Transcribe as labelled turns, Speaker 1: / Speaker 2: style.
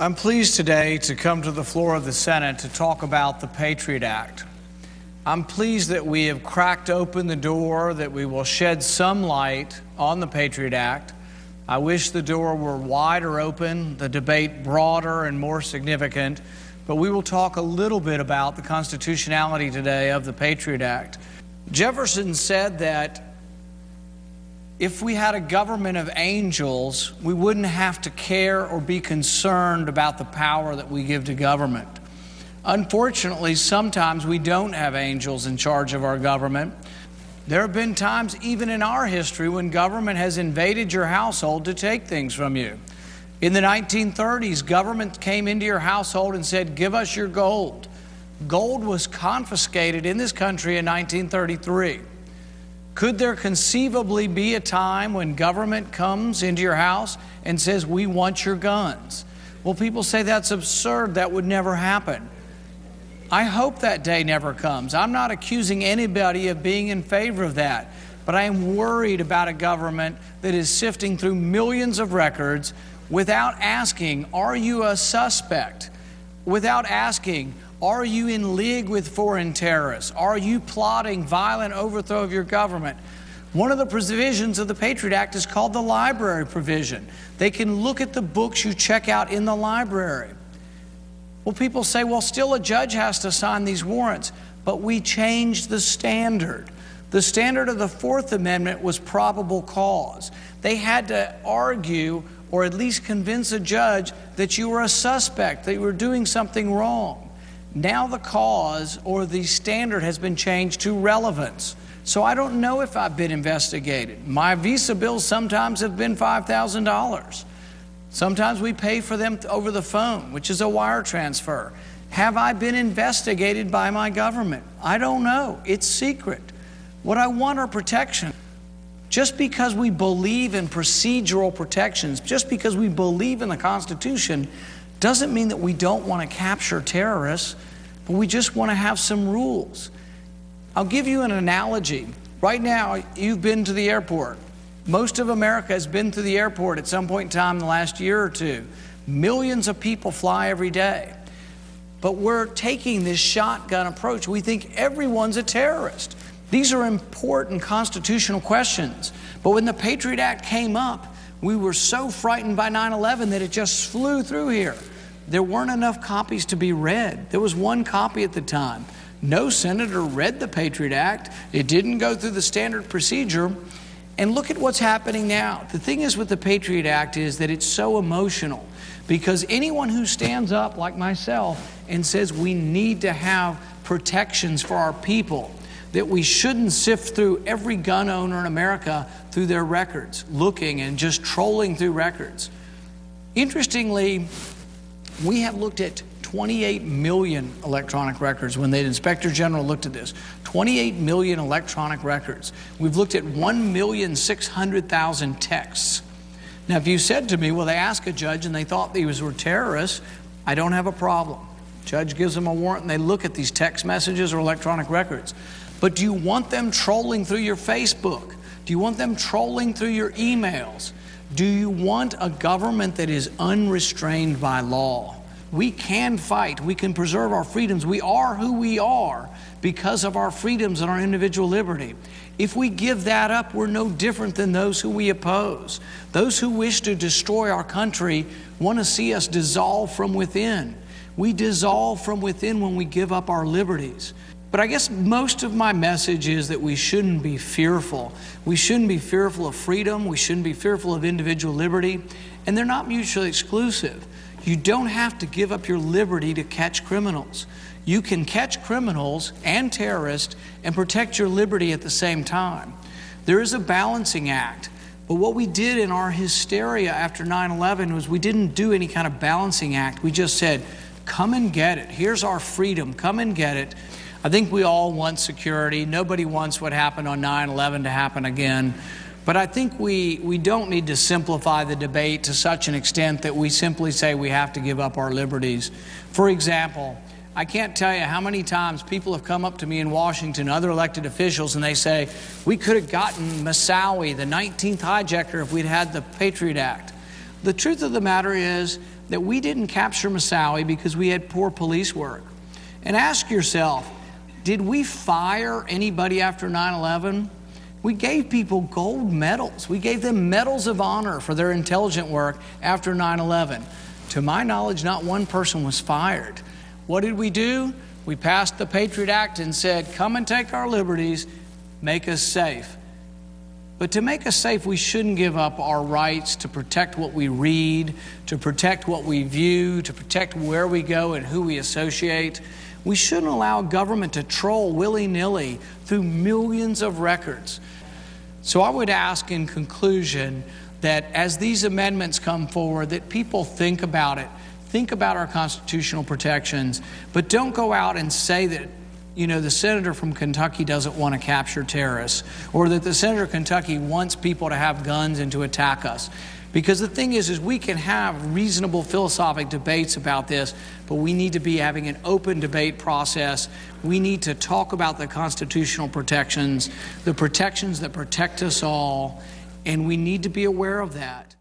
Speaker 1: I'm pleased today to come to the floor of the Senate to talk about the Patriot Act. I'm pleased that we have cracked open the door, that we will shed some light on the Patriot Act. I wish the door were wider open, the debate broader and more significant, but we will talk a little bit about the constitutionality today of the Patriot Act. Jefferson said that if we had a government of angels, we wouldn't have to care or be concerned about the power that we give to government. Unfortunately, sometimes we don't have angels in charge of our government. There have been times, even in our history, when government has invaded your household to take things from you. In the 1930s, government came into your household and said, "Give us your gold." Gold was confiscated in this country in 1933. Could there conceivably be a time when government comes into your house and says, "We want your guns"? Well, people say that's absurd. That would never happen. I hope that day never comes. I'm not accusing anybody of being in favor of that, but I am worried about a government that is sifting through millions of records without asking, "Are you a suspect?" Without asking, "Are you in league with foreign terrorists? Are you plotting violent overthrow of your government?" One of the provisions of the Patriot Act is called the library provision. They can look at the books you check out in the library. Well, people say, well, still a judge has to sign these warrants, but we changed the standard. The standard of the Fourth Amendment was probable cause. They had to argue or at least convince a judge that you were a suspect, that you were doing something wrong. Now the cause or the standard has been changed to relevance. So I don't know if I've been investigated. My Visa bills sometimes have been $5,000. Sometimes we pay for them over the phone, which is a wire transfer. Have I been investigated by my government? I don't know. It's secret. What I want are protection. Just because we believe in procedural protections, just because we believe in the Constitution, doesn't mean that we don't want to capture terrorists, but we just want to have some rules. I'll give you an analogy. Right now, you've been to the airport. Most of America has been to the airport at some point in time in the last year or two. Millions of people fly every day. But we're taking this shotgun approach. We think everyone's a terrorist. These are important constitutional questions. But when the Patriot Act came up, we were so frightened by 9/11 that it just flew through here. There weren't enough copies to be read. There was one copy at the time. No senator read the Patriot Act. It didn't go through the standard procedure. And look at what's happening now. The thing is with the Patriot Act is that it's so emotional, because anyone who stands up like myself and says we need to have protections for our people, that we shouldn't sift through every gun owner in America through their records, looking and just trolling through records. Interestingly, we have looked at 28 million electronic records. When the Inspector General looked at this, 28 million electronic records. We've looked at 1,600,000 texts. Now, if you said to me, well, they asked a judge and they thought these were terrorists, I don't have a problem. Judge gives them a warrant and they look at these text messages or electronic records. But do you want them trolling through your Facebook? Do you want them trolling through your emails? Do you want a government that is unrestrained by law? We can fight. We can preserve our freedoms. We are who we are because of our freedoms and our individual liberty. If we give that up, we're no different than those who we oppose. Those who wish to destroy our country want to see us dissolve from within. We dissolve from within when we give up our liberties. But I guess most of my message is that we shouldn't be fearful. We shouldn't be fearful of freedom. We shouldn't be fearful of individual liberty. And they're not mutually exclusive. You don't have to give up your liberty to catch criminals. You can catch criminals and terrorists and protect your liberty at the same time. There is a balancing act. But what we did in our hysteria after 9/11 was we didn't do any kind of balancing act. We just said, come and get it. Here's our freedom. Come and get it. I think we all want security. Nobody wants what happened on 9/11 to happen again. But I think we don't need to simplify the debate to such an extent that we simply say we have to give up our liberties. For example, I can't tell you how many times people have come up to me in Washington, other elected officials, and they say, we could have gotten Moussaoui, the 19th hijacker, if we'd had the Patriot Act. The truth of the matter is, that we didn't capture Moussaoui because we had poor police work. And ask yourself, did we fire anybody after 9/11? We gave people gold medals. We gave them medals of honor for their intelligent work after 9/11. To my knowledge, not one person was fired. What did we do? We passed the Patriot Act and said, come and take our liberties, make us safe. But to make us safe, we shouldn't give up our rights to protect what we read, to protect what we view, to protect where we go and who we associate. We shouldn't allow government to troll willy-nilly through millions of records. So I would ask in conclusion that as these amendments come forward, that people think about it, think about our constitutional protections, but don't go out and say that, you know, the senator from Kentucky doesn't want to capture terrorists, or that the senator of Kentucky wants people to have guns and to attack us. Because the thing is we can have reasonable philosophic debates about this, but we need to be having an open debate process. We need to talk about the constitutional protections, the protections that protect us all, and we need to be aware of that.